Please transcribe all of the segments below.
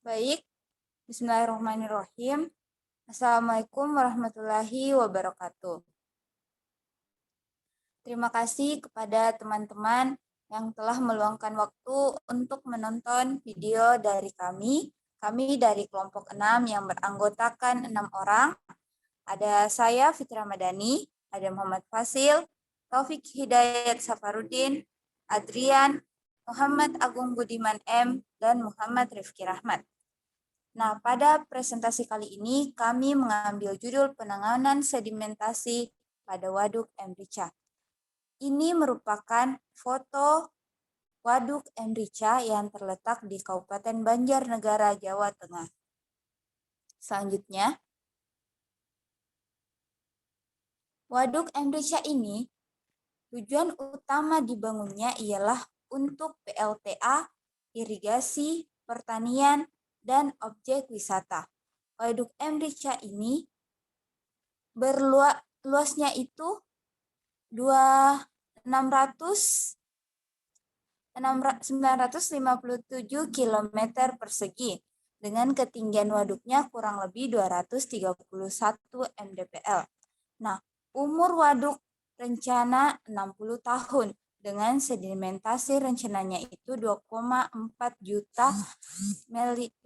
Baik, Bismillahirrahmanirrahim. Assalamualaikum warahmatullahi wabarakatuh. Terima kasih kepada teman-teman yang telah meluangkan waktu untuk menonton video dari kami. Kami dari kelompok 6 yang beranggotakan 6 orang. Ada saya, Fitri Ramadhani, ada Muhammad Fasil, Taufik Hidayat Safarudin, Adrian, Muhammad Agung Budiman M, dan Muhammad Rifki Rahmat. Nah, pada presentasi kali ini kami mengambil judul penanganan sedimentasi pada Waduk M. Rica. Ini merupakan foto Waduk M. Rica yang terletak di Kabupaten Banjarnegara, Jawa Tengah. Selanjutnya, Waduk M. Rica ini tujuan utama dibangunnya ialah untuk PLTA, irigasi, pertanian, dan objek wisata. Waduk M. Rica ini luasnya itu 957 km persegi dengan ketinggian waduknya kurang lebih 231 mdpl. Nah, umur waduk rencana 60 tahun dengan sedimentasi rencananya itu 2,4 juta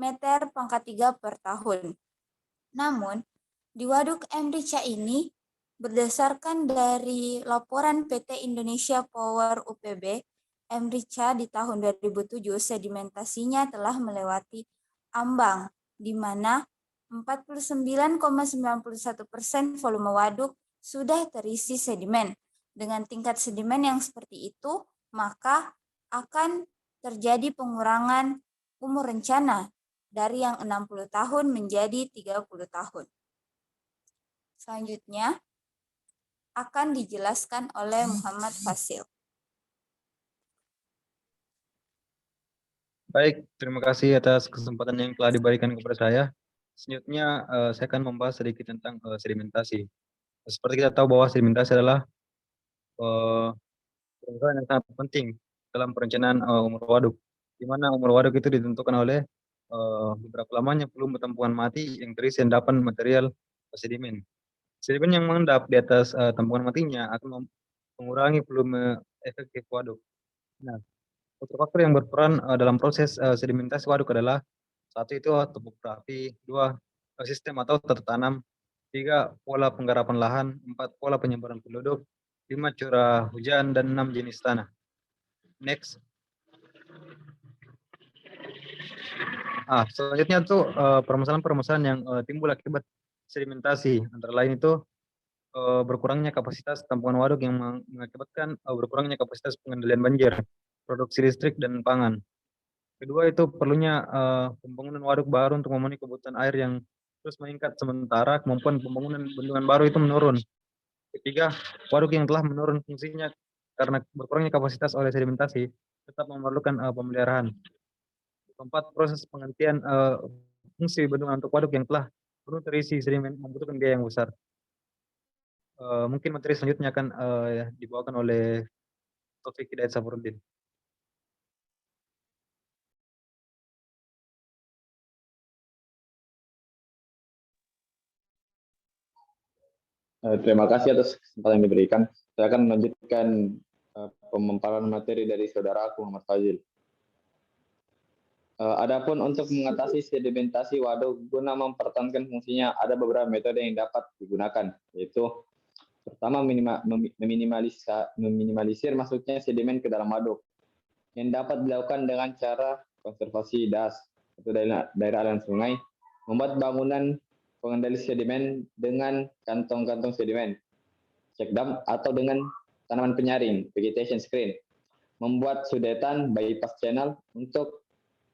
meter pangkat 3 per tahun. Namun, di Waduk M. Rica ini, berdasarkan dari laporan PT Indonesia Power UPB, M. Rica di tahun 2007 sedimentasinya telah melewati ambang, di mana 49,91% volume waduk sudah terisi sedimen. Dengan tingkat sedimen yang seperti itu, maka akan terjadi pengurangan umur rencana dari yang 60 tahun menjadi 30 tahun. Selanjutnya akan dijelaskan oleh Muhammad Fasil. Baik, terima kasih atas kesempatan yang telah diberikan kepada saya. Selanjutnya, saya akan membahas sedikit tentang sedimentasi. Seperti kita tahu bahwa sedimentasi adalah perencanaan yang sangat penting dalam perencanaan umur waduk, di mana umur waduk itu ditentukan oleh beberapa lamanya volume tampungan mati yang terisi endapan material sedimen. Sedimen yang mengendap di atas tampungan matinya akan mengurangi volume efektif waduk. Nah, faktor-faktor yang berperan dalam proses sedimentasi waduk adalah satu itu topografi, dua sistem atau tata tanam, tiga pola penggarapan lahan, empat pola penyebaran penduduk, lima curah hujan, dan enam jenis tanah. Next. Selanjutnya tuh permasalahan-permasalahan yang timbul akibat sedimentasi, antara lain itu berkurangnya kapasitas tampungan waduk yang mengakibatkan berkurangnya kapasitas pengendalian banjir, produksi listrik dan pangan. Kedua itu perlunya pembangunan waduk baru untuk memenuhi kebutuhan air yang terus meningkat sementara kemampuan pembangunan bendungan baru itu menurun. Ketiga, waduk yang telah menurun fungsinya karena berkurangnya kapasitas oleh sedimentasi tetap memerlukan pemeliharaan. Keempat, proses penggantian fungsi bendungan untuk waduk yang telah penuh terisi sedimen membutuhkan biaya yang besar. Mungkin materi selanjutnya akan dibawakan oleh Taufik Hidayat Safarudin. Terima kasih atas kesempatan yang diberikan. Saya akan melanjutkan pemaparan materi dari saudaraku Muhammad Fazil. Adapun untuk mengatasi sedimentasi waduk guna mempertahankan fungsinya, ada beberapa metode yang dapat digunakan, yaitu pertama meminimalisir masuknya sedimen ke dalam waduk, yang dapat dilakukan dengan cara konservasi das atau daerah aliran sungai, membuat bangunan pengendali sedimen dengan kantong-kantong sedimen, check dam atau dengan tanaman penyaring, vegetation screen, membuat sudetan bypass channel untuk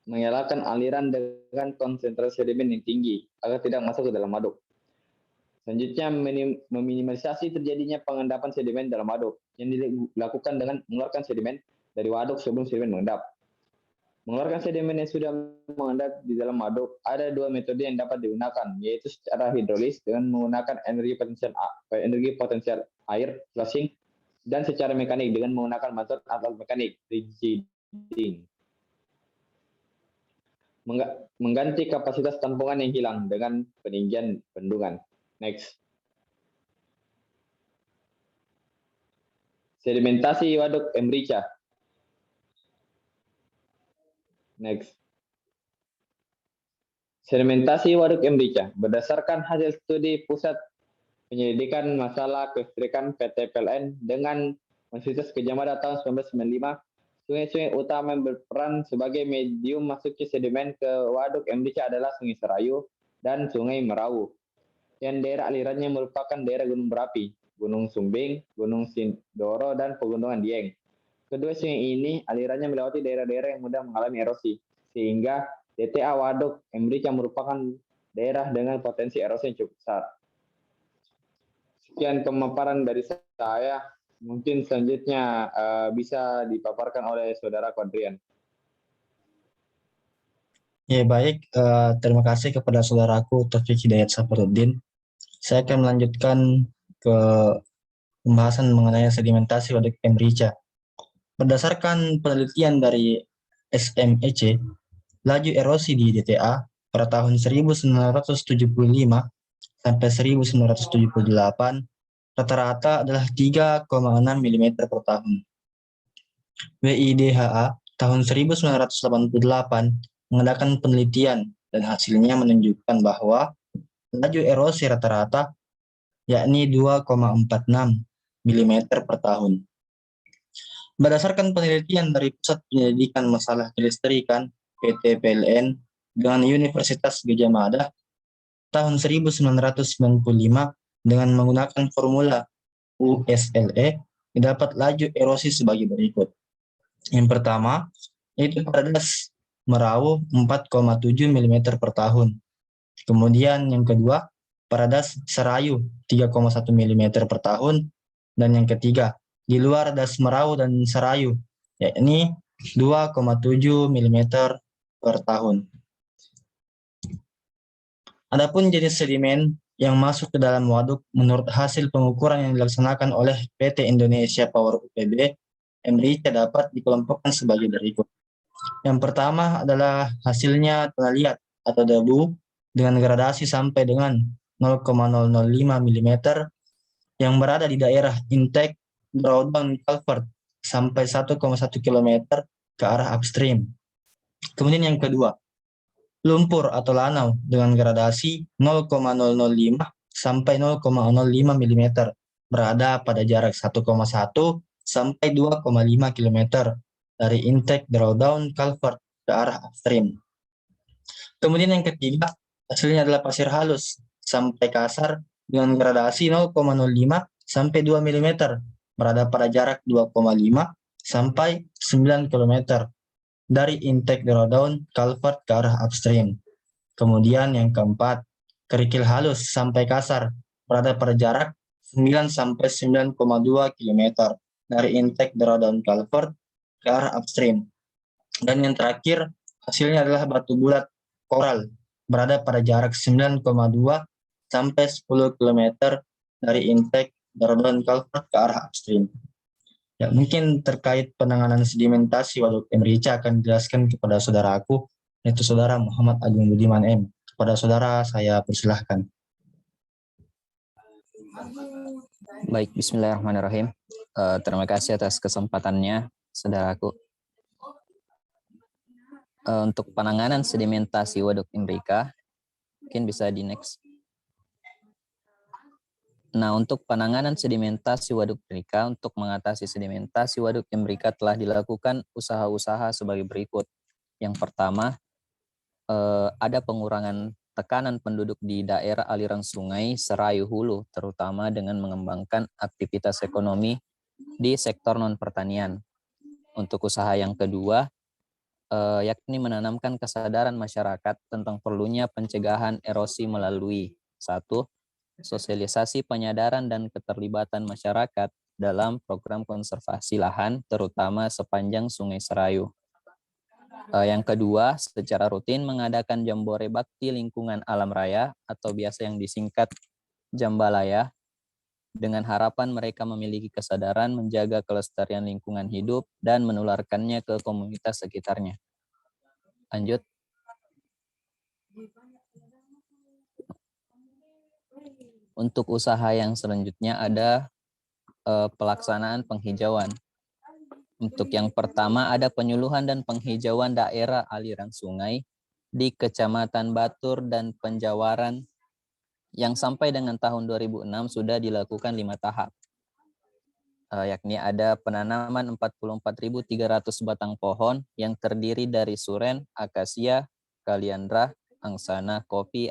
mengelakkan aliran dengan konsentrasi sedimen yang tinggi agar tidak masuk ke dalam waduk. Selanjutnya, meminimalisasi terjadinya pengendapan sedimen dalam waduk yang dilakukan dengan mengeluarkan sedimen dari waduk sebelum sedimen mengendap. Mengeluarkan sedimen yang sudah mengendap di dalam waduk, ada dua metode yang dapat digunakan, yaitu secara hidrolis dengan menggunakan energi potensial air flushing, dan secara mekanik dengan menggunakan bantuan alat mekanik rigiding. mengganti kapasitas tampungan yang hilang dengan peninggian bendungan. Next. Sedimentasi waduk Mrica. Next. Sedimentasi waduk Mrica. Berdasarkan hasil studi Pusat Penyelidikan Masalah Kelistrikan PT PLN dengan Universitas Gadjah Mada tahun 1995, sungai-sungai utama yang berperan sebagai medium masuknya sedimen ke waduk Mrica adalah Sungai Serayu dan Sungai Merawu. Yang daerah alirannya merupakan daerah gunung berapi, Gunung Sumbing, Gunung Sindoro, dan Pegunungan Dieng. Kedua sungai ini alirannya melewati daerah-daerah yang mudah mengalami erosi, sehingga DTA Waduk Mrica merupakan daerah dengan potensi erosi yang cukup besar. Sekian pemaparan dari saya. Mungkin selanjutnya bisa dipaparkan oleh Saudara Kodrian. Ya baik, terima kasih kepada saudaraku Taufik Hidayat Safaruddin. Saya akan melanjutkan ke pembahasan mengenai sedimentasi waduk Mrica. Berdasarkan penelitian dari SMEC, laju erosi di DTA pada tahun 1975 sampai 1978 rata-rata adalah 3,6 mm per tahun. WIDHA tahun 1988 mengadakan penelitian dan hasilnya menunjukkan bahwa laju erosi rata-rata yakni 2,46 mm per tahun. Berdasarkan penelitian dari Pusat Penyelidikan Masalah Kelistrikan PT PLN dengan Universitas Gadjah Mada tahun 1995 dengan menggunakan formula USLE, didapat laju erosi sebagai berikut. Yang pertama, yaitu pada das Merawu 4,7 mm per tahun. Kemudian yang kedua, pada das Serayu 3,1 mm per tahun. Dan yang ketiga, di luar das Merawu dan Serayu, yakni 2,7 mm per tahun. Adapun jenis sedimen yang masuk ke dalam waduk menurut hasil pengukuran yang dilaksanakan oleh PT Indonesia Power UPB, Mrica dapat dikelompokkan sebagai berikut. Yang pertama adalah hasilnya tanah liat atau debu dengan gradasi sampai dengan 0,005 mm yang berada di daerah intake drawdown culvert sampai 1,1 km ke arah upstream. Kemudian yang kedua, lumpur atau lanau dengan gradasi 0,005 sampai 0,05 mm berada pada jarak 1,1 sampai 2,5 km dari intake drawdown culvert ke arah upstream. Kemudian yang ketiga, hasilnya adalah pasir halus sampai kasar dengan gradasi 0,05 sampai 2 mm berada pada jarak 2,5 sampai 9 km dari intake drawdown culvert ke arah upstream. Kemudian yang keempat, kerikil halus sampai kasar berada pada jarak 9 sampai 9,2 km dari intake drawdown culvert ke arah upstream. Dan yang terakhir, hasilnya adalah batu bulat koral berada pada jarak 9,2 sampai 10 km dari intake drawdown culvert ke arah upstream. Ya, mungkin terkait penanganan sedimentasi waduk Mrica akan dijelaskan kepada saudara aku, yaitu saudara Muhammad Agung Budiman M. Kepada saudara saya persilahkan. Baik, bismillahirrahmanirrahim. Terima kasih atas kesempatannya, saudaraku. Untuk penanganan sedimentasi waduk Mrica, mungkin bisa di next. Nah, untuk penanganan sedimentasi waduk Mrica, untuk mengatasi sedimentasi waduk Mrica telah dilakukan usaha-usaha sebagai berikut. Yang pertama, ada pengurangan tekanan penduduk di daerah aliran sungai Serayu Hulu, terutama dengan mengembangkan aktivitas ekonomi di sektor non-pertanian. Untuk usaha yang kedua, yakni menanamkan kesadaran masyarakat tentang perlunya pencegahan erosi melalui 1. Sosialisasi penyadaran dan keterlibatan masyarakat dalam program konservasi lahan, terutama sepanjang Sungai Serayu. Yang kedua, secara rutin mengadakan jambore bakti lingkungan alam raya atau biasa yang disingkat Jambalaya, dengan harapan mereka memiliki kesadaran menjaga kelestarian lingkungan hidup dan menularkannya ke komunitas sekitarnya. Lanjut. Untuk usaha yang selanjutnya ada pelaksanaan penghijauan. Untuk yang pertama ada penyuluhan dan penghijauan daerah aliran sungai di Kecamatan Batur dan Penjawaran yang sampai dengan tahun 2006 sudah dilakukan 5 tahap. Yakni ada penanaman 44.300 batang pohon yang terdiri dari suren, akasia, kaliandra, angsana, kopi,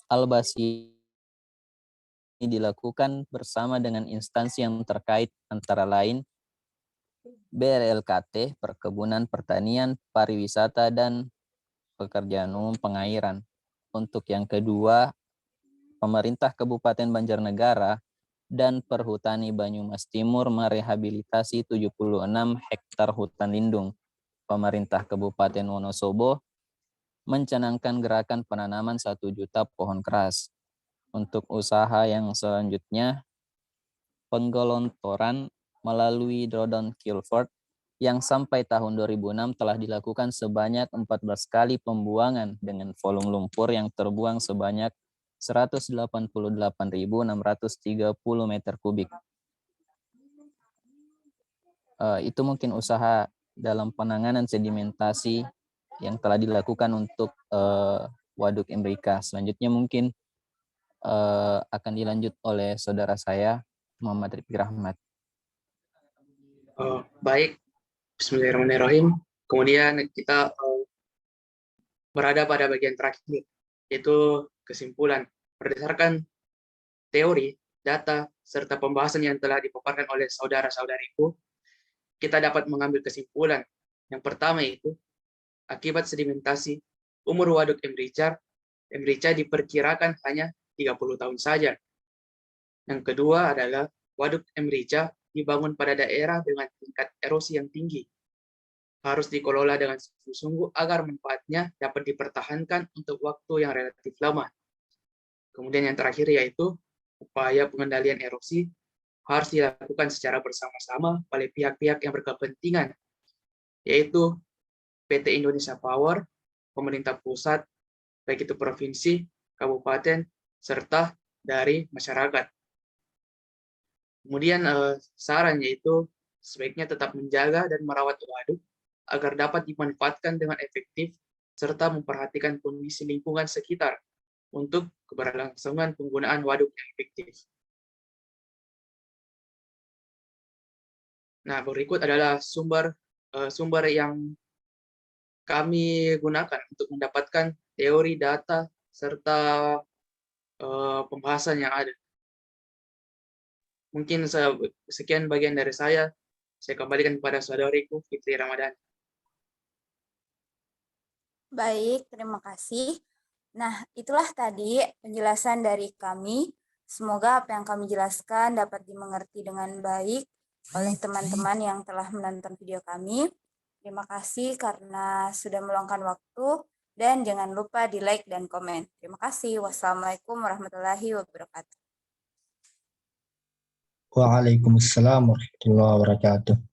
albasi. Ini dilakukan bersama dengan instansi yang terkait antara lain BRLKT, Perkebunan, Pertanian, Pariwisata, dan Pekerjaan Umum Pengairan. Untuk yang kedua, pemerintah Kabupaten Banjarnegara dan Perhutani Banyumas Timur merehabilitasi 76 hektar hutan lindung. Pemerintah Kabupaten Wonosobo mencanangkan gerakan penanaman 1 juta pohon keras. Untuk usaha yang selanjutnya, penggelontoran melalui Drodon Kilford yang sampai tahun 2006 telah dilakukan sebanyak 14 kali pembuangan dengan volume lumpur yang terbuang sebanyak 188.630 meter kubik. Itu mungkin usaha dalam penanganan sedimentasi yang telah dilakukan untuk Waduk Emrika. Selanjutnya mungkin akan dilanjut oleh saudara saya, Muhammad Rifki Rahmat. Baik, Bismillahirrahmanirrahim. Kemudian kita berada pada bagian terakhir, yaitu kesimpulan. Berdasarkan teori, data, serta pembahasan yang telah dipaparkan oleh saudara-saudariku, kita dapat mengambil kesimpulan. Yang pertama itu, akibat sedimentasi, umur Waduk Emrica diperkirakan hanya 30 tahun saja. Yang kedua adalah Waduk Emrica dibangun pada daerah dengan tingkat erosi yang tinggi. Harus dikelola dengan sungguh-sungguh agar manfaatnya dapat dipertahankan untuk waktu yang relatif lama. Kemudian yang terakhir yaitu upaya pengendalian erosi harus dilakukan secara bersama-sama oleh pihak-pihak yang berkepentingan, yaitu PT Indonesia Power, pemerintah pusat, baik itu provinsi, kabupaten, serta dari masyarakat. Kemudian saran yaitu sebaiknya tetap menjaga dan merawat waduk agar dapat dimanfaatkan dengan efektif serta memperhatikan kondisi lingkungan sekitar untuk keberlangsungan penggunaan waduk yang efektif. Nah, berikut adalah sumber yang kami gunakan untuk mendapatkan teori, data, serta pembahasan yang ada. Mungkin sekian bagian dari saya kembalikan kepada saudariku Fitri Ramadhani. Baik, terima kasih. Nah, itulah tadi penjelasan dari kami. Semoga apa yang kami jelaskan dapat dimengerti dengan baik oleh teman-teman yang telah menonton video kami. Terima kasih karena sudah meluangkan waktu dan jangan lupa di-like dan komen. Terima kasih. Wassalamualaikum warahmatullahi wabarakatuh. Waalaikumsalam warahmatullahi wabarakatuh.